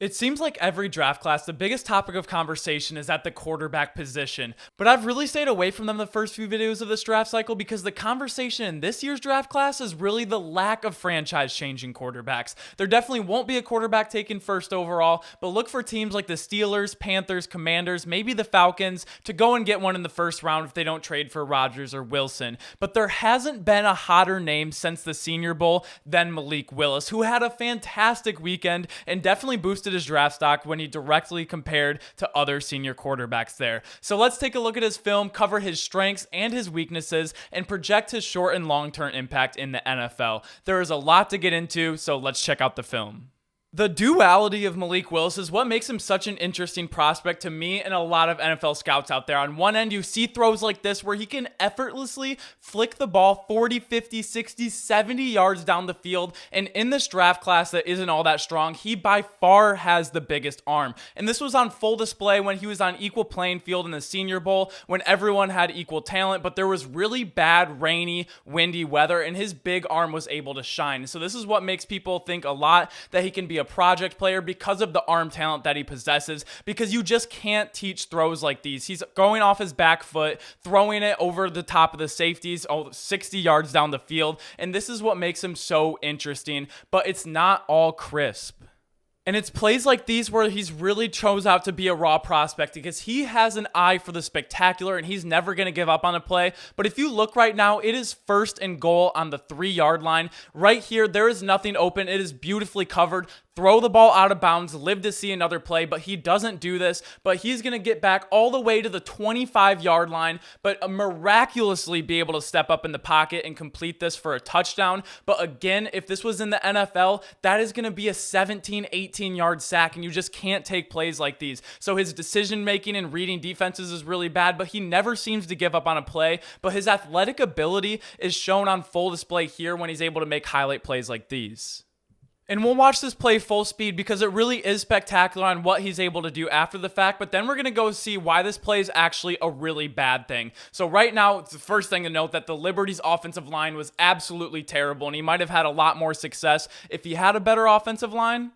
It seems like every draft class, the biggest topic of conversation is at the quarterback position. But I've really stayed away from them the first few videos of this draft cycle because the conversation in this year's draft class is really the lack of franchise-changing quarterbacks. There definitely won't be a quarterback taken first overall, but look for teams like the Steelers, Panthers, Commanders, maybe the Falcons to go and get one in the first round if they don't trade for Rodgers or Wilson. But there hasn't been a hotter name since the Senior Bowl than Malik Willis, who had a fantastic weekend and definitely boosted his draft stock when he directly compared to other senior quarterbacks there. So let's take a look at his film, cover his strengths and his weaknesses, and project his short and long-term impact in the NFL. There is a lot to get into, so let's check out the film. The duality of Malik Willis is what makes him such an interesting prospect to me and a lot of NFL scouts out there. On one end, you see throws like this where he can effortlessly flick the ball 40, 50, 60, 70 yards down the field. And in this draft class that isn't all that strong, he by far has the biggest arm. And this was on full display when he was on equal playing field in the Senior Bowl when everyone had equal talent, but there was really bad, rainy, windy weather, and his big arm was able to shine. So this is what makes people think a lot that he can be a project player because of the arm talent that he possesses, because you just can't teach throws like these. He's going off his back foot, throwing it over the top of the safeties, 60 yards down the field, and this is what makes him so interesting, but it's not all crisp. And it's plays like these where he's really chose out to be a raw prospect because he has an eye for the spectacular and he's never going to give up on a play. But if you look right now, it is 1st and goal on the 3-yard line. Right here, there is nothing open. It is beautifully covered. Throw the ball out of bounds, live to see another play, but he doesn't do this. But he's going to get back all the way to the 25-yard line, but miraculously be able to step up in the pocket and complete this for a touchdown. But again, if this was in the NFL, that is going to be a 17, 18-yard sack, and you just can't take plays like these. So his decision-making and reading defenses is really bad, but he never seems to give up on a play. But his athletic ability is shown on full display here when he's able to make highlight plays like these. And we'll watch this play full speed because it really is spectacular on what he's able to do after the fact, but then we're going to go see why this play is actually a really bad thing. So right now, it's the first thing to note that the Liberty's offensive line was absolutely terrible, and he might have had a lot more success if he had a better offensive line.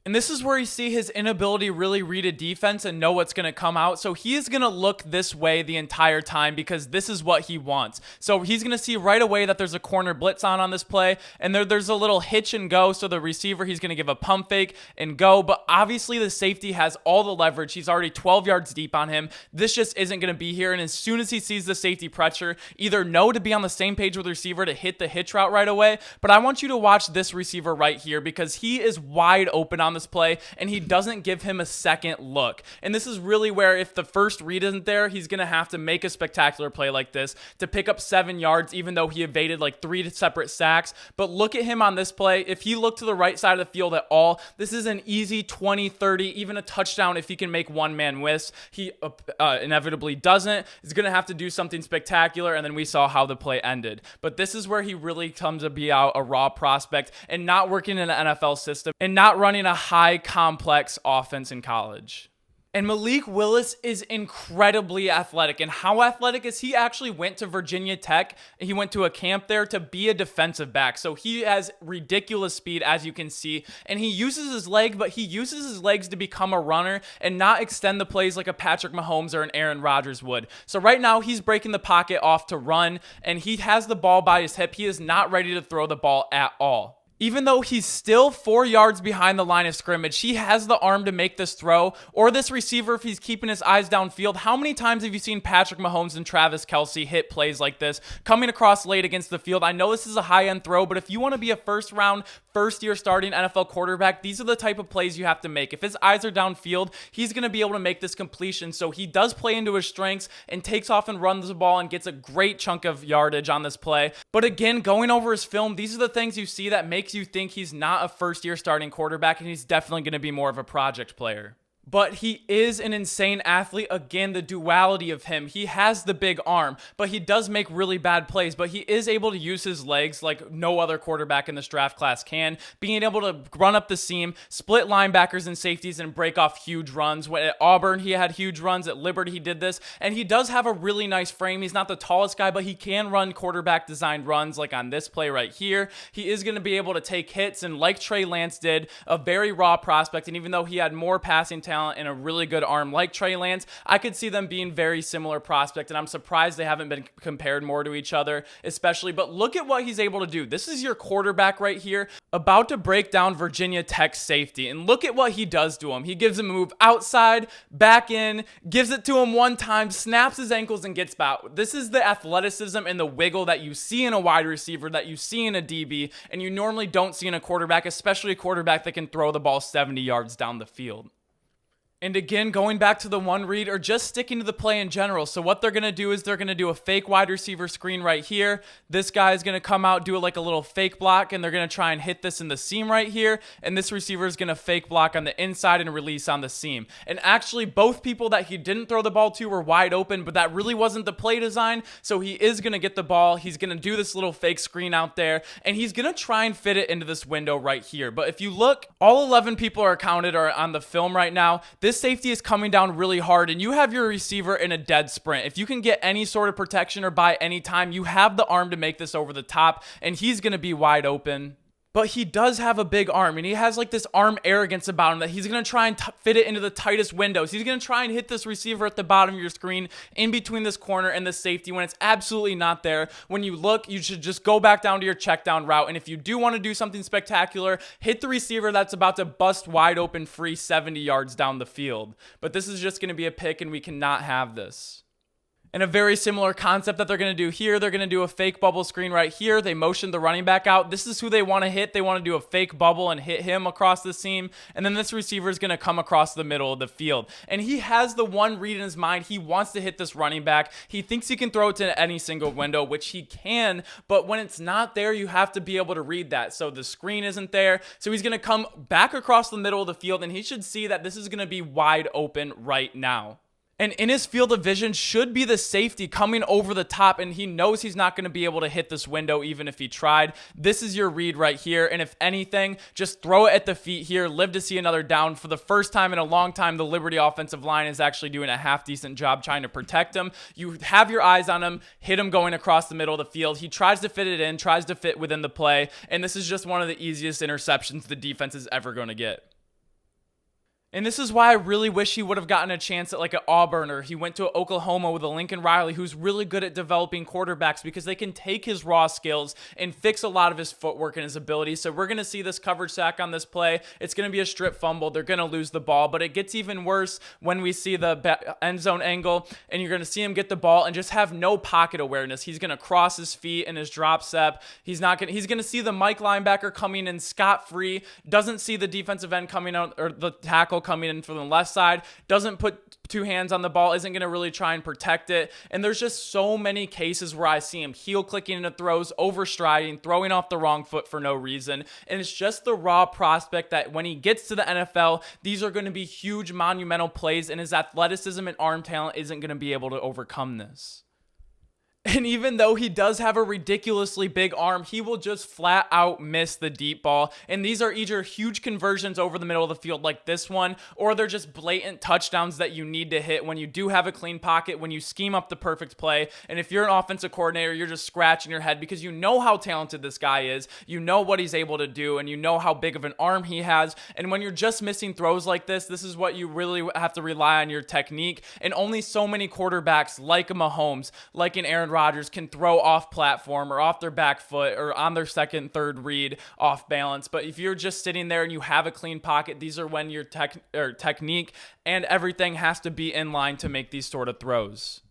And this is where you see his inability to really read a defense and know what's going to come out. So he is going to look this way the entire time because this is what he wants. So he's going to see right away that there's a corner blitz on this play. And there's a little hitch and go. So the receiver, he's going to give a pump fake and go. But obviously the safety has all the leverage. He's already 12 yards deep on him. This just isn't going to be here. And as soon as he sees the safety pressure, either know to be on the same page with the receiver to hit the hitch route right away. But I want you to watch this receiver right here because he is wide open on this play and he doesn't give him a second look. And this is really where if the first read isn't there, he's going to have to make a spectacular play like this to pick up 7 yards, even though he evaded like 3 separate sacks. But look at him on this play. If he looked to the right side of the field at all, this is an easy 20, 30, even a touchdown if he can make one-man miss. He inevitably doesn't. He's going to have to do something spectacular, and then we saw how the play ended. But this is where he really comes to be out a raw prospect and not working in an NFL system and not running a high complex offense in college. And Malik Willis is incredibly athletic. And how athletic is he? Actually went to Virginia Tech. He went to a camp there to be a defensive back. So he has ridiculous speed, as you can see. And he uses his leg, but he uses his legs to become a runner and not extend the plays like a Patrick Mahomes or an Aaron Rodgers would. So right now, he's breaking the pocket off to run, and he has the ball by his hip. He is not ready to throw the ball at all. Even though he's still 4 yards behind the line of scrimmage, he has the arm to make this throw, or this receiver if he's keeping his eyes downfield. How many times have you seen Patrick Mahomes and Travis Kelce hit plays like this, coming across late against the field? I know this is a high-end throw, but if you want to be a first-round, first-year starting NFL quarterback, these are the type of plays you have to make. If his eyes are downfield, he's going to be able to make this completion, so he does play into his strengths and takes off and runs the ball and gets a great chunk of yardage on this play. But again, going over his film, these are the things you see that makes you think he's not a first-year starting quarterback, and he's definitely going to be more of a project player. But he is an insane athlete. Again, the duality of him. He has the big arm, but he does make really bad plays. But he is able to use his legs like no other quarterback in this draft class can. Being able to run up the seam, split linebackers and safeties, and break off huge runs. When at Auburn, he had huge runs. At Liberty, he did this. And he does have a really nice frame. He's not the tallest guy, but he can run quarterback-designed runs like on this play right here. He is going to be able to take hits, and like Trey Lance did, a very raw prospect. And even though he had more passing talent and a really good arm like Trey Lance, I could see them being very similar prospect, and I'm surprised they haven't been compared more to each other, especially. But look at what he's able to do. This is your quarterback right here, about to break down Virginia Tech safety, and look at what he does to him. He gives him a move outside, back in, gives it to him one time, snaps his ankles, and gets back. This is the athleticism and the wiggle that you see in a wide receiver, that you see in a DB, and you normally don't see in a quarterback, especially a quarterback that can throw the ball 70 yards down the field. And again, going back to the one read or just sticking to the play in general. So what they're going to do is they're going to do a fake wide receiver screen right here. This guy is going to come out, do it like a little fake block, and they're going to try and hit this in the seam right here. And this receiver is going to fake block on the inside and release on the seam. And actually, both people that he didn't throw the ball to were wide open, but that really wasn't the play design. So he is going to get the ball. He's going to do this little fake screen out there, and he's going to try and fit it into this window right here. But if you look, all 11 people are counted are on the film right now. This safety is coming down really hard, and you have your receiver in a dead sprint. If you can get any sort of protection or buy any time, you have the arm to make this over the top, and he's going to be wide open. But he does have a big arm, and he has like this arm arrogance about him that he's going to try and fit it into the tightest windows. He's going to try and hit this receiver at the bottom of your screen in between this corner and the safety when it's absolutely not there. When you look, you should just go back down to your check down route. And if you do want to do something spectacular, hit the receiver that's about to bust wide open free 70 yards down the field. But this is just going to be a pick, and we cannot have this. And a very similar concept that they're going to do here. They're going to do a fake bubble screen right here. They motion the running back out. This is who they want to hit. They want to do a fake bubble and hit him across the seam. And then this receiver is going to come across the middle of the field. And he has the one read in his mind. He wants to hit this running back. He thinks he can throw it to any single window, which he can. But when it's not there, you have to be able to read that. So the screen isn't there. So he's going to come back across the middle of the field, and he should see that this is going to be wide open right now. And in his field of vision should be the safety coming over the top, and he knows he's not going to be able to hit this window even if he tried. This is your read right here, and if anything, just throw it at the feet here. Live to see another down. For the first time in a long time, the Liberty offensive line is actually doing a half-decent job trying to protect him. You have your eyes on him, hit him going across the middle of the field. He tries to fit it in, tries to fit within the play, and this is just one of the easiest interceptions the defense is ever going to get. And this is why I really wish he would have gotten a chance at like an Auburn, or he went to Oklahoma with a Lincoln Riley, who's really good at developing quarterbacks, because they can take his raw skills and fix a lot of his footwork and his ability. So we're going to see this coverage sack on this play. It's going to be a strip fumble. They're going to lose the ball, but it gets even worse when we see the end zone angle, and you're going to see him get the ball and just have no pocket awareness. He's going to cross his feet in his drop step. He's going to see the Mike linebacker coming in scot-free, doesn't see the defensive end coming out, or the tackle coming in from the left side, doesn't put two hands on the ball, isn't going to really try and protect it. And there's just so many cases where I see him heel clicking into throws, overstriding, throwing off the wrong foot for no reason. And it's just the raw prospect that when he gets to the NFL, these are going to be huge monumental plays, and his athleticism and arm talent isn't going to be able to overcome this. And even though he does have a ridiculously big arm, he will just flat out miss the deep ball. And these are either huge conversions over the middle of the field like this one, or they're just blatant touchdowns that you need to hit when you do have a clean pocket, when you scheme up the perfect play. And if you're an offensive coordinator, you're just scratching your head because you know how talented this guy is. You know what he's able to do, and you know how big of an arm he has. And when you're just missing throws like this is what you really have to rely on your technique. And only so many quarterbacks like a Mahomes, like an Aaron Rodgers, can throw off platform or off their back foot or on their second, third read off balance. But if you're just sitting there and you have a clean pocket, these are when your technique and everything has to be in line to make these sort of throws.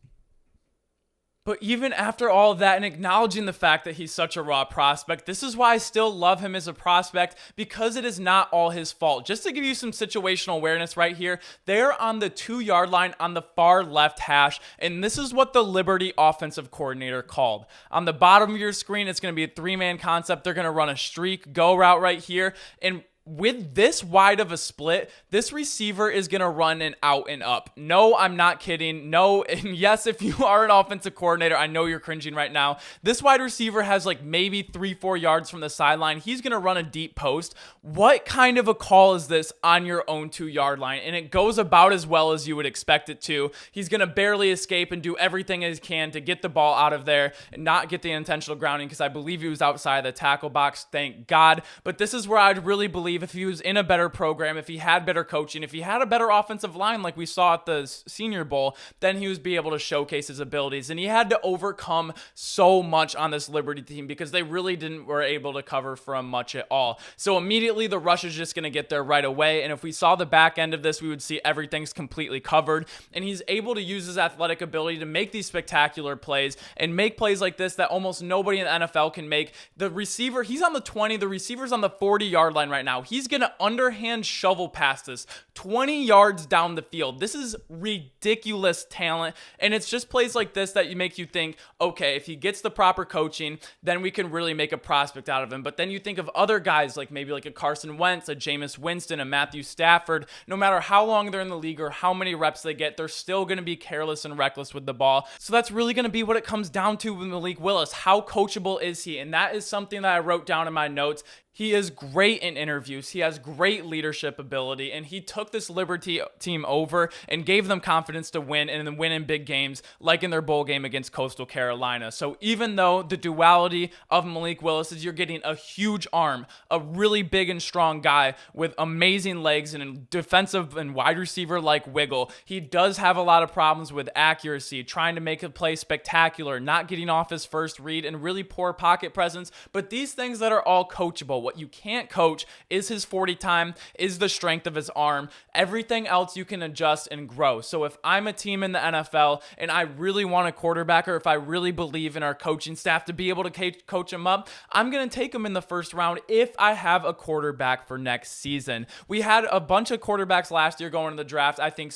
But even after all of that, and acknowledging the fact that he's such a raw prospect, this is why I still love him as a prospect, because it is not all his fault. Just to give you some situational awareness right here, they're on the 2-yard line on the far left hash, and this is what the Liberty offensive coordinator called. On the bottom of your screen, it's going to be a 3-man concept. They're going to run a streak go route right here, and with this wide of a split, this receiver is going to run an out and up. No, I'm not kidding. No, and yes, if you are an offensive coordinator, I know you're cringing right now. This wide receiver has like maybe 3-4 yards from the sideline. He's going to run a deep post. What kind of a call is this on your own 2-yard line? And it goes about as well as you would expect it to. He's going to barely escape and do everything he can to get the ball out of there and not get the intentional grounding, because I believe he was outside the tackle box. Thank God. But this is where I'd really believe if he was in a better program, if he had better coaching, if he had a better offensive line like we saw at the Senior Bowl, then he would be able to showcase his abilities. And he had to overcome so much on this Liberty team because they really were able to cover from much at all. So immediately the rush is just going to get there right away. And if we saw the back end of this, we would see everything's completely covered. And he's able to use his athletic ability to make these spectacular plays and make plays like this that almost nobody in the NFL can make. The receiver, he's on the 20, the receiver's on the 40-yard line right now. He's going to underhand shovel past this 20 yards down the field. This is ridiculous talent, and it's just plays like this that make you think, okay, if he gets the proper coaching, then we can really make a prospect out of him. But then you think of other guys like maybe like a Carson Wentz, a Jameis Winston, a Matthew Stafford. No matter how long they're in the league or how many reps they get, they're still going to be careless and reckless with the ball. So that's really going to be what it comes down to with Malik Willis. How coachable is he? And that is something that I wrote down in my notes. He is great in interviews. He has great leadership ability, and he took this Liberty team over and gave them confidence to win and then win in big games, like in their bowl game against Coastal Carolina. So even though the duality of Malik Willis is you're getting a huge arm, a really big and strong guy with amazing legs and a defensive and wide receiver like wiggle, he does have a lot of problems with accuracy, trying to make a play spectacular, not getting off his first read, and really poor pocket presence. But these things that are all coachable. What you can't coach is his 40 time, is the strength of his arm. Everything else you can adjust and grow. So if I'm a team in the NFL and I really want a quarterback, or if I really believe in our coaching staff to be able to coach him up, I'm going to take him in the first round if I have a quarterback for next season. We had a bunch of quarterbacks last year going to the draft. I think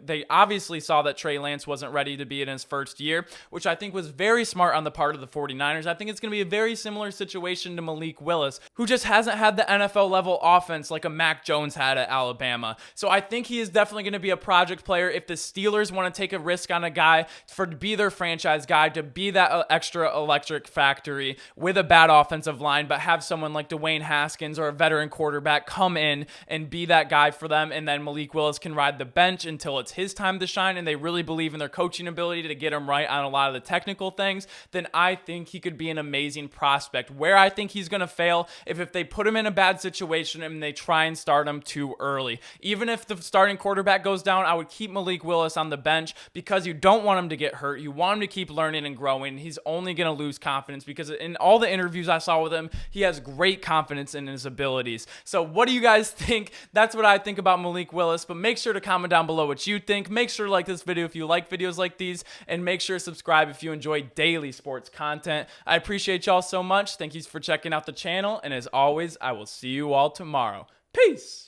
they obviously saw that Trey Lance wasn't ready to be in his first year, which I think was very smart on the part of the 49ers. I think it's going to be a very similar situation to Malik Willis, who just hasn't had the NFL level offense like a Mac Jones had at Alabama. So I think he is definitely going to be a project player. If the Steelers want to take a risk on a guy to be their franchise guy, to be that extra electric factory with a bad offensive line, but have someone like Dwayne Haskins or a veteran quarterback come in and be that guy for them, and then Malik Willis can ride the bench until it's his time to shine, and they really believe in their coaching ability to get him right on a lot of the technical things, then I think he could be an amazing prospect. Where I think he's going to fail if they put him in a bad situation and they try and start him too early. Even if the starting quarterback goes down, I would keep Malik Willis on the bench because you don't want him to get hurt. You want him to keep learning and growing. He's only going to lose confidence because in all the interviews I saw with him, he has great confidence in his abilities. So what do you guys think? That's what I think about Malik Willis, but make sure to comment down below what you think. Make sure to like this video if you like videos like these, and make sure to subscribe if you enjoy daily sports content. I appreciate y'all so much. Thank you for checking out the channel, and as always, I will see you all tomorrow. Peace!